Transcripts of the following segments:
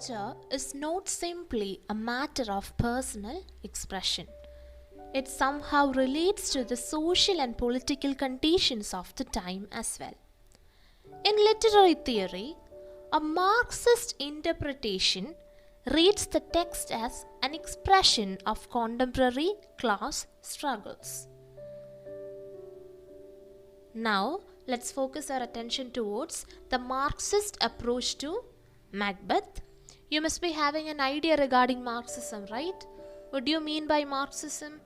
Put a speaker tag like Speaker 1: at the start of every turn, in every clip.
Speaker 1: literature is not simply a matter of personal expression. It somehow relates to the social and political conditions of the time as well. In literary theory, a Marxist interpretation reads the text as an expression of contemporary class struggles. Now, let's focus our attention towards the Marxist approach to Macbeth. You must be having an idea regarding Marxism, right? What do you mean by Marxism?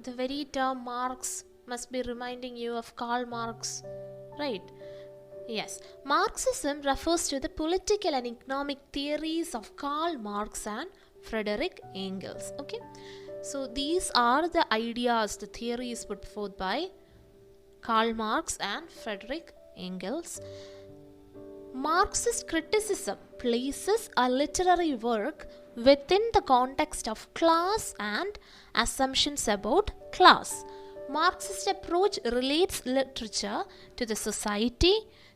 Speaker 1: The very term Marx must be reminding you of Karl Marx, right? Yes, Marxism refers to the political and economic theories of Karl Marx and Friedrich Engels. Okay, so these are the ideas, the theories put forth by Karl Marx and Friedrich Engels. Marxist criticism places a literary work within the context of class and assumptions about class. Marxist approach relates literature to the society,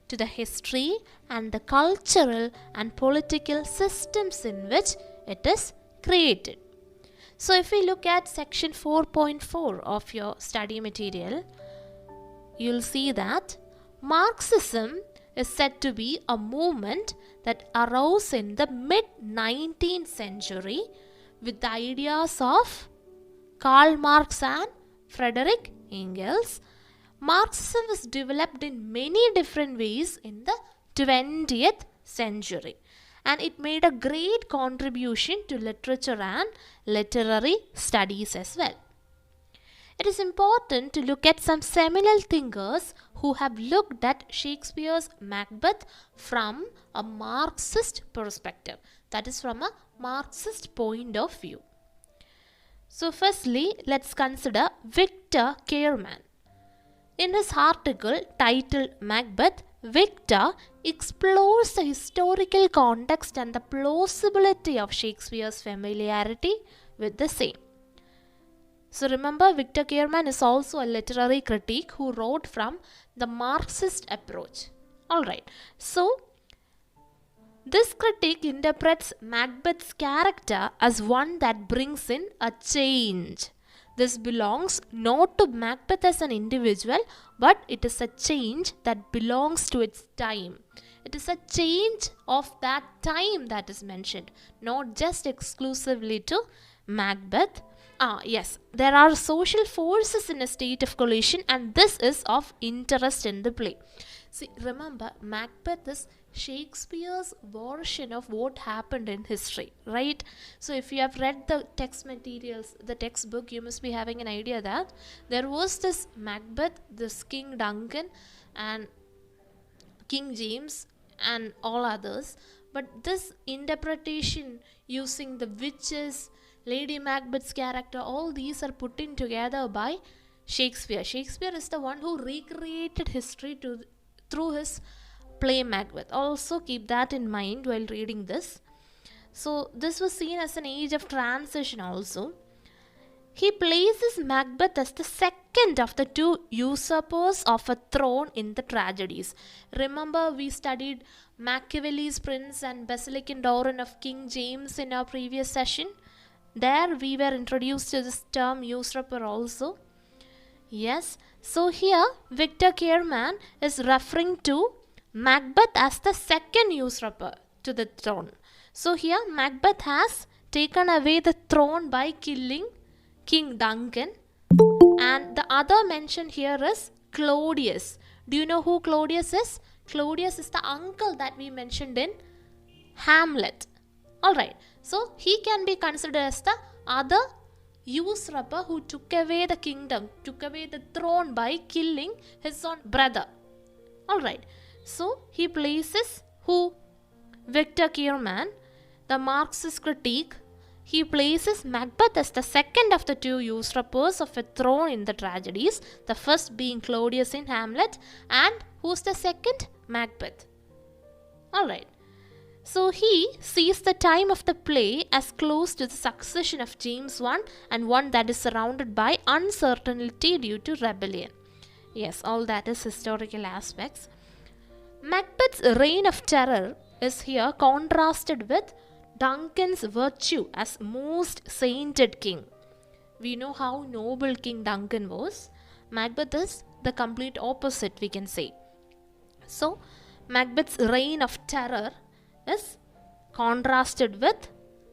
Speaker 1: to the history and the cultural and political systems in which it is created. So if we look at section 4.4 of your study material, you'll see that Marxism is said to be a movement that arose in the mid-19th century with the ideas of Karl Marx and Friedrich Engels. Marxism was developed in many different ways in the 20th century, and it made a great contribution to literature and literary studies as well. It is important to look at some seminal thinkers who have looked at Shakespeare's Macbeth from a Marxist perspective, that is, from a Marxist point of view. So firstly, let's consider Victor Kehrman. In his article titled Macbeth, Victor explores the historical context and the plausibility of Shakespeare's familiarity with the same. So remember, Victor Kehrman is also a literary critic who wrote from the Marxist approach. Alright, so this critic interprets Macbeth's character as one that brings in a change. This belongs not to Macbeth as an individual, but it is a change that belongs to its time. It is a change of that time that is mentioned, not just exclusively to Macbeth. Yes, there are social forces in a state of collision, and this is of interest in the play. See, remember, Macbeth is Shakespeare's version of what happened in history, right? So if you have read the text materials, the textbook, you must be having an idea that there was this Macbeth, this King Duncan and King James and all others, but this interpretation using the witches, Lady Macbeth's character, all these are put in together by Shakespeare. Shakespeare is the one who recreated history through his play Macbeth. Also keep that in mind while reading this. So this was seen as an age of transition also. He places Macbeth as the second of the two usurpers of a throne in the tragedies. Remember, we studied Machiavelli's Prince and Basilic and Doran of King James in our previous session. There we were introduced to this term usurper also. Yes, so here Victor Kehrman is referring to Macbeth as the second usurper to the throne. So here Macbeth has taken away the throne by killing King Duncan, and the other mention here is Claudius. Do you know who Claudius is? Claudius is the uncle that we mentioned in Hamlet. Alright, so he can be considered as the other usurper who took away the kingdom, took away the throne by killing his own brother. Alright, so he places who? Victor Kehrman, the Marxist critique, he places Macbeth as the second of the two usurpers of a throne in the tragedies, the first being Claudius in Hamlet, and who's the second? Macbeth. Alright. So he sees the time of the play as close to the succession of James I and one that is surrounded by uncertainty due to rebellion. Yes, all that is historical aspects. Macbeth's reign of terror is here contrasted with Duncan's virtue as most sainted king. We know how noble King Duncan was. Macbeth is the complete opposite, we can say. So, Macbeth's reign of terror is contrasted with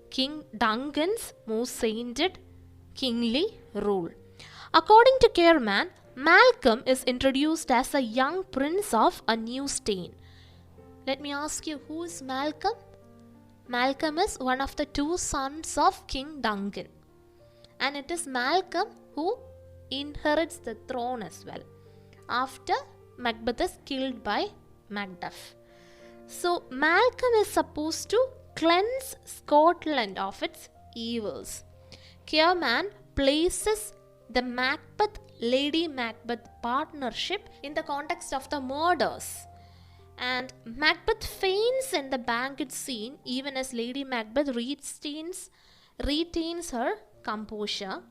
Speaker 1: King Duncan's most sainted kingly rule. According to Kearman, Malcolm is introduced as a young prince of a new strain. Let me ask you, who is Malcolm? Malcolm is one of the two sons of King Duncan. And it is Malcolm who inherits the throne as well, after Macbeth is killed by Macduff. So Malcolm is supposed to cleanse Scotland of its evils. Kearman places the Macbeth-Lady Macbeth partnership in the context of the murders. And Macbeth faints in the banquet scene even as Lady Macbeth retains her composure.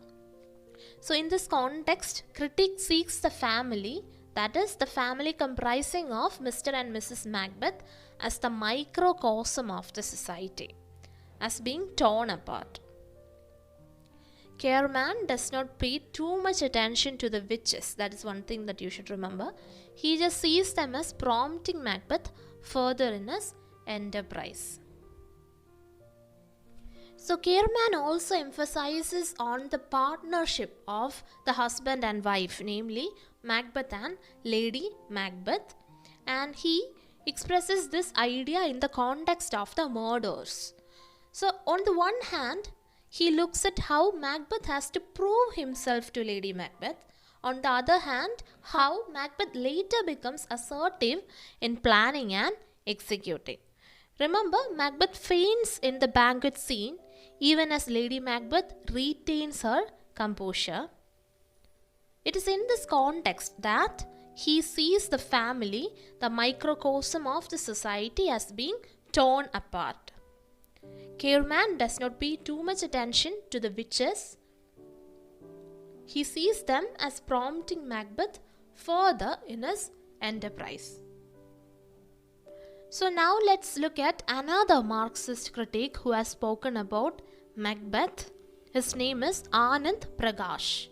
Speaker 1: So in this context, critique seeks the family, that is the family comprising of Mr. and Mrs. Macbeth, as the microcosm of the society, as being torn apart. Kearman does not pay too much attention to the witches. That is one thing that you should remember. He just sees them as prompting Macbeth further in his enterprise. So Kearman also emphasizes on the partnership of the husband and wife, namely Macbeth and Lady Macbeth, and he expresses this idea in the context of the murders. So on the one hand, he looks at how Macbeth has to prove himself to Lady Macbeth. On the other hand, how Macbeth later becomes assertive in planning and executing. Remember, Macbeth faints in the banquet scene even as Lady Macbeth retains her composure. It is in this context that he sees the family, the microcosm of the society, as being torn apart. Kearman does not pay too much attention to the witches. He sees them as prompting Macbeth further in his enterprise. So now let's look at another Marxist critic who has spoken about Macbeth. His name is Anand Prakash.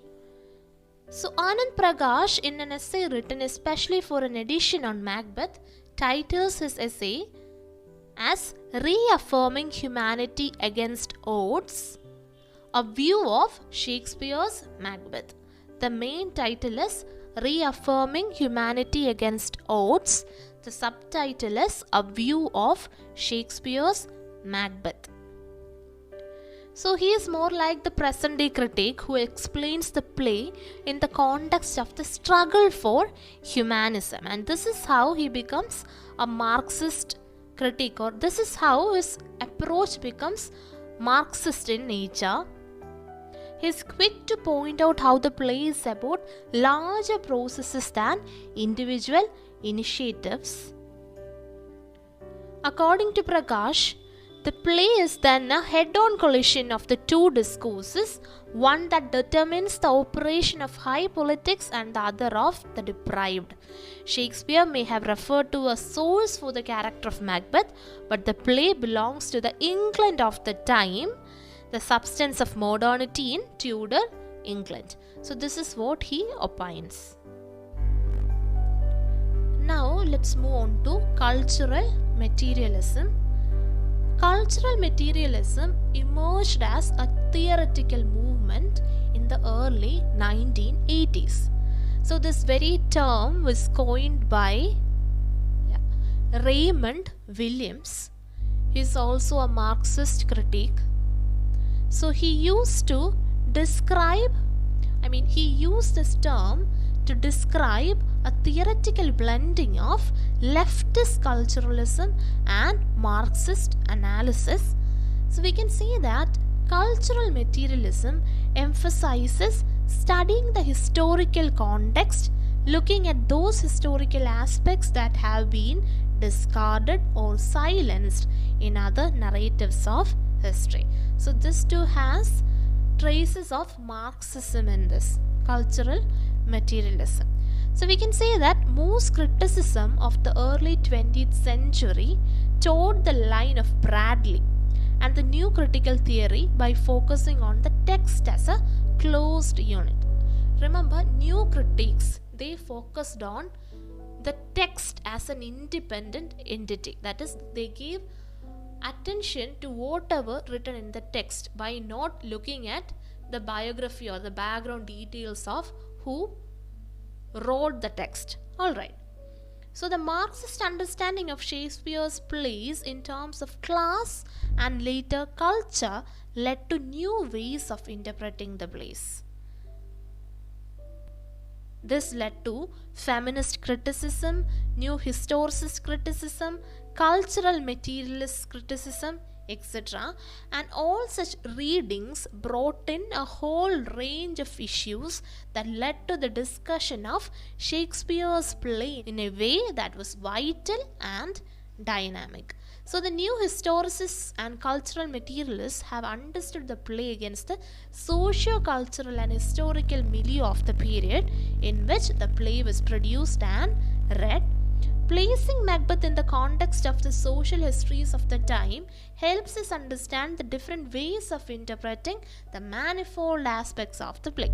Speaker 1: So Anand Prakash, in an essay written especially for an edition on Macbeth, titles his essay as Reaffirming Humanity Against Odds, a view of Shakespeare's Macbeth. The main title is Reaffirming Humanity Against Odds. The subtitle is A View of Shakespeare's Macbeth. So he is more like the present day critic who explains the play in the context of the struggle for humanism. And this is how he becomes a Marxist critic, or this is how his approach becomes Marxist in nature. He is quick to point out how the play is about larger processes than individual initiatives. According to Prakash, the play is then a head-on collision of the two discourses, one that determines the operation of high politics and the other of the deprived. Shakespeare may have referred to a source for the character of Macbeth, but the play belongs to the England of the time, the substance of modernity in Tudor England. So this is what he opines. Now let's move on to cultural materialism. Cultural materialism emerged as a theoretical movement in the early 1980s. So this very term was coined by Raymond Williams. He is also a Marxist critic. So he used this term to describe a theoretical blending of leftist culturalism and Marxist analysis. So we can see that cultural materialism emphasizes studying the historical context, looking at those historical aspects that have been discarded or silenced in other narratives of history. So this too has traces of Marxism in this cultural materialism. So we can say that most criticism of the early 20th century towed the line of Bradley and the new critical theory by focusing on the text as a closed unit. Remember, new critics, they focused on the text as an independent entity. That is, they gave attention to whatever written in the text by not looking at the biography or the background details of who wrote the text. Alright. So the Marxist understanding of Shakespeare's plays in terms of class and later culture led to new ways of interpreting the plays. This led to feminist criticism, new historicist criticism, cultural materialist criticism, etc. And all such readings brought in a whole range of issues that led to the discussion of Shakespeare's play in a way that was vital and dynamic. So the new historicists and cultural materialists have understood the play against the socio-cultural and historical milieu of the period in which the play was produced and read. Placing Macbeth in the context of the social histories of the time helps us understand the different ways of interpreting the manifold aspects of the play.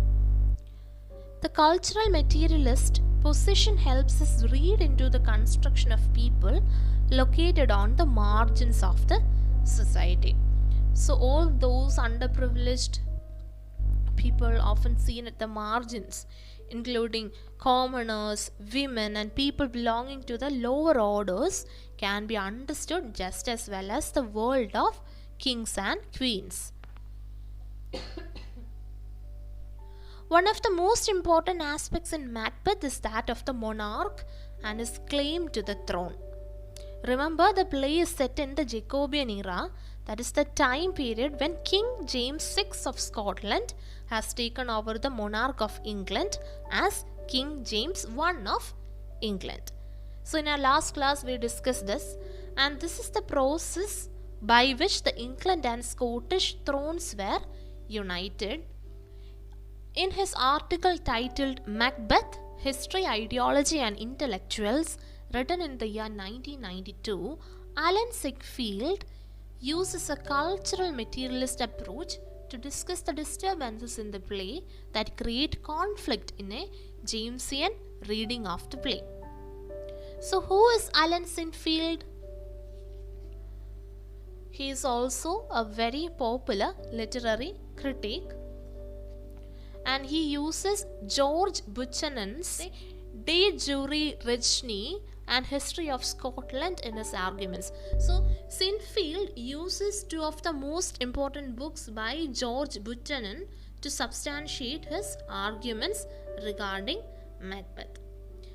Speaker 1: The cultural materialist position helps us read into the construction of people located on the margins of the society. So all those underprivileged people often seen at the margins, including commoners, women and people belonging to the lower orders, can be understood just as well as the world of kings and queens. One of the most important aspects in Macbeth is that of the monarch and his claim to the throne. Remember, the play is set in the Jacobean era, that is the time period when King James VI of Scotland has taken over the monarch of England as King James I of England. So in our last class we discussed this, and this is the process by which the England and Scottish thrones were united. In his article titled Macbeth, History, Ideology and Intellectuals, written in the year 1992, Alan Sickfield uses a cultural materialist approach to discuss the disturbances in the play that create conflict in a Jamesian reading of the play. So who is Alan Sickfield? He is also a very popular literary critic, and he uses George Buchanan's De Jure Regni and History of Scotland in his arguments. So Sinfield uses two of the most important books by George Buchanan to substantiate his arguments regarding Macbeth.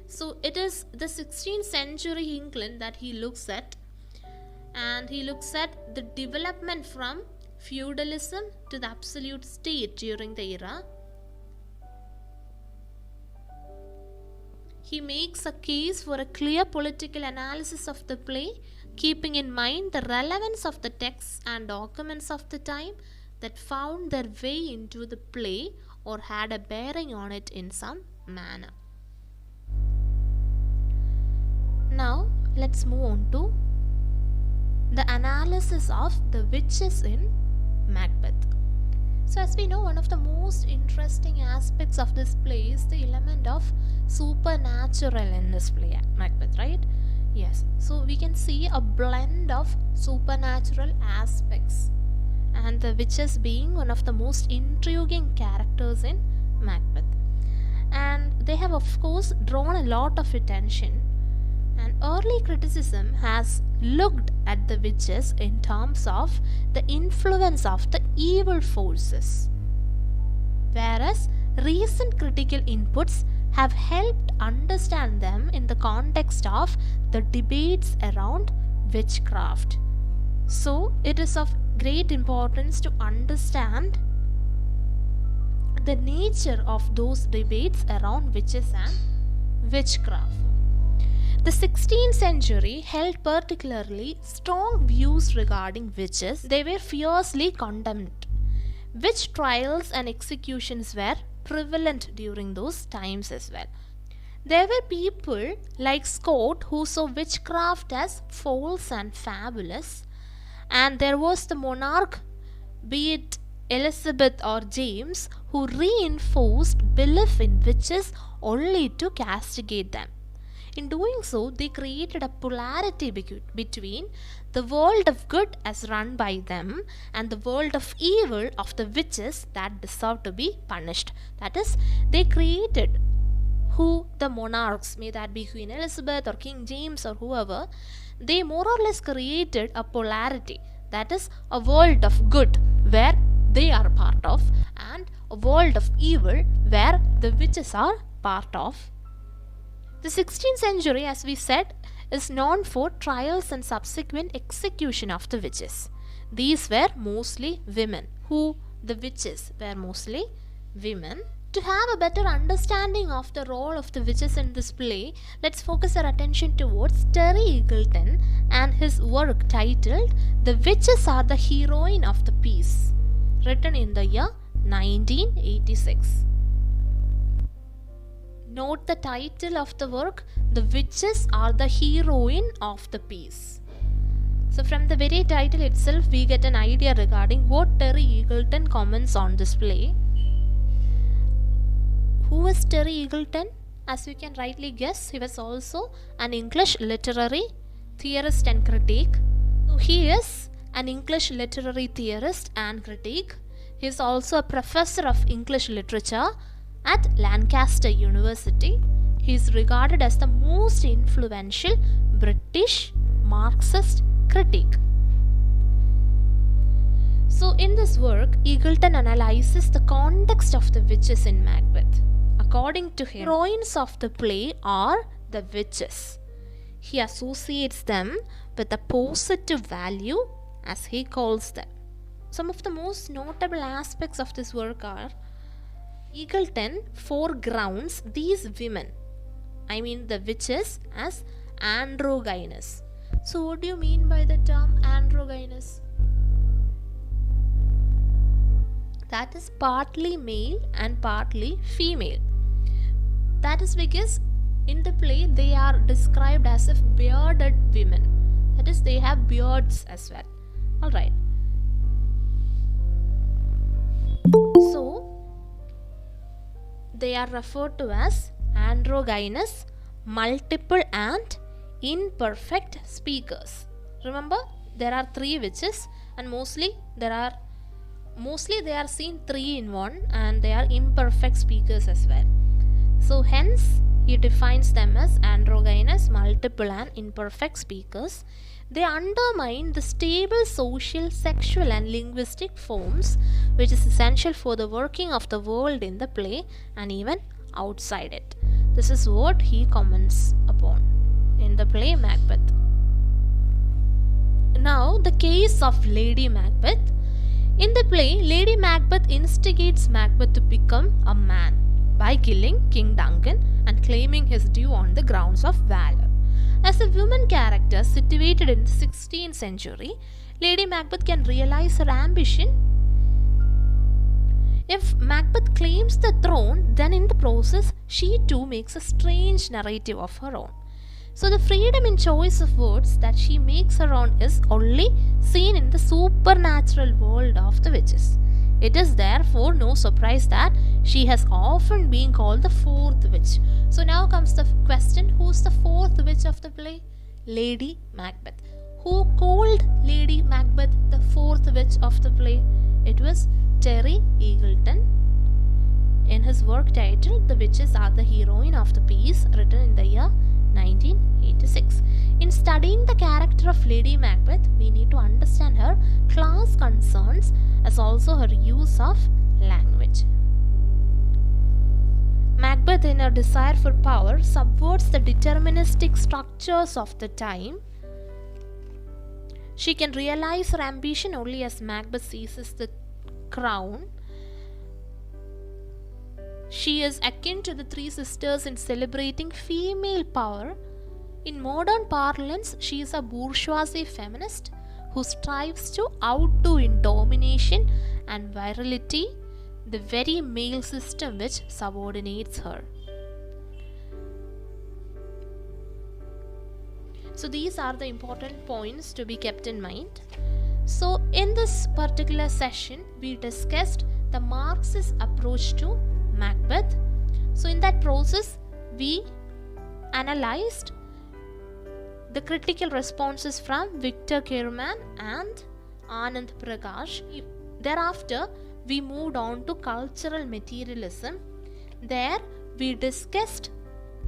Speaker 1: So it is the 16th century England that he looks at, and he looks at the development from feudalism to the absolute state during the era. He makes a case for a clear political analysis of the play, keeping in mind the relevance of the texts and documents of the time that found their way into the play or had a bearing on it in some manner. Now, let's move on to the analysis of the witches in Macbeth. So as we know, one of the most interesting aspects of this play is the element of supernatural in this play, Macbeth, right? Yes. So we can see a blend of supernatural aspects, and the witches being one of the most intriguing characters in Macbeth. And they have of course drawn a lot of attention, and early criticism has looked at the witches in terms of the influence of the evil forces, whereas recent critical inputs have helped understand them in the context of the debates around witchcraft. So it is of great importance to understand the nature of those debates around witches and witchcraft. The 16th century held particularly strong views regarding witches. They were fiercely condemned. Witch trials and executions were prevalent during those times as well. There were people like Scott who saw witchcraft as false and fabulous, and there was the monarch, be it Elizabeth or James, who reinforced belief in witches only to castigate them. In doing so, they created a polarity between the world of good as run by them and the world of evil of the witches that deserve to be punished. That is, they created who the monarchs, may that be Queen Elizabeth or King James or whoever, they more or less created a polarity. That is, a world of good where they are part of and a world of evil where the witches are part of. The 16th century, as we said, is known for trials and subsequent execution of the witches. These were mostly women. The witches were mostly women. To have a better understanding of the role of the witches in this play, let's focus our attention towards Terry Eagleton and his work titled "The Witches Are the Heroine of the Piece," written in the year 1986. Note the title of the work, "The Witches Are the Heroine of the Piece." So from the very title itself, we get an idea regarding what Terry Eagleton comments on this play. Who is Terry Eagleton? As you can rightly guess, he was also an English literary theorist and critic. So he is an English literary theorist and critic. He is also a professor of English literature at Lancaster University. He is regarded as the most influential British Marxist critic. So in this work, Eagleton analyzes the context of the witches in Macbeth. According to him, heroines of the play are the witches. He associates them with a positive value, as he calls them. Some of the most notable aspects of this work are: Eagleton foregrounds these women, I mean the witches, as androgynous. So what do you mean by the term androgynous? That is partly male and partly female. That is because in the play they are described as if bearded women. That is, they have beards as well. Alright. So they are referred to as androgynous, multiple and imperfect speakers. Remember, there are three witches and mostly they are seen three in one, and they are imperfect speakers as well. So hence he defines them as androgynous, multiple and imperfect speakers. They undermine the stable social, sexual and linguistic forms which is essential for the working of the world in the play and even outside it. This is what he comments upon in the play Macbeth. Now the case of Lady Macbeth. In the play, Lady Macbeth instigates Macbeth to become a man by killing King Duncan and claiming his due on the grounds of valor. As a woman character situated in the 16th century, Lady Macbeth can realize her ambition. If Macbeth claims the throne, then in the process, she too makes a strange narrative of her own. So the freedom in choice of words that she makes her own is only seen in the supernatural world of the witches. It is therefore no surprise that she has often been called the fourth witch. So now comes the question, who is the fourth witch of the play? Lady Macbeth. Who called Lady Macbeth the fourth witch of the play? It was Terry Eagleton in his work titled "The Witches Are the Heroine of the Piece," written in the year 1986. In studying the character of Lady Macbeth, we need to understand her class concerns as also her use of language. Macbeth, in her desire for power, subverts the deterministic structures of the time. She can realize her ambition only as Macbeth seizes the crown. She is akin to the three sisters in celebrating female power. In modern parlance, she is a bourgeoisie feminist who strives to outdo in domination and virility the very male system which subordinates her. So these are the important points to be kept in mind. So in this particular session, we discussed the Marxist approach to Macbeth. So in that process, we analyzed the critical responses from Victor Kerman and Anand Prakash. Thereafter, we moved on to cultural materialism. There, we discussed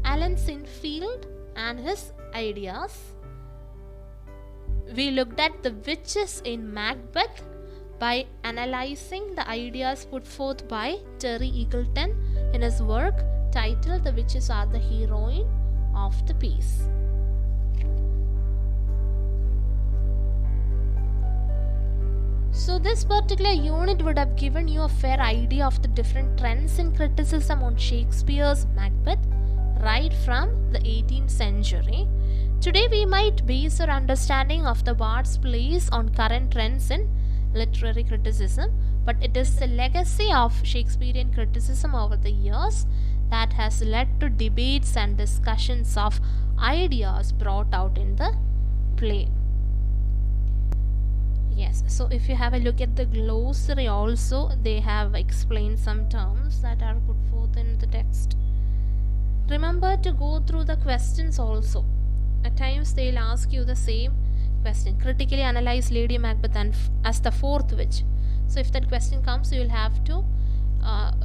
Speaker 1: Alan Sinfield and his ideas. We looked at the witches in Macbeth by analyzing the ideas put forth by Terry Eagleton in his work titled The Witches Are the Heroine of the Piece. So this particular unit would have given you a fair idea of the different trends in criticism on Shakespeare's Macbeth right from the 18th century. Today we might base our understanding of the bard's plays on current trends in literary criticism, but it is the legacy of Shakespearean criticism over the years that has led to debates and discussions of ideas brought out in the play. Yes, so if you have a look at the glossary also, they have explained some terms that are put forth in the text. Remember to go through the questions also. At times they'll ask you the same question. Critically analyze Lady Macbeth as the fourth witch. So if that question comes, you will have to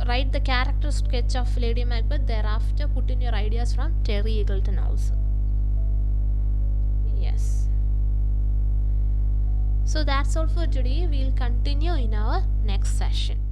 Speaker 1: write the character sketch of Lady Macbeth. Thereafter put in your ideas from Terry Eagleton also. Yes. So that's all for today. We'll continue in our next session.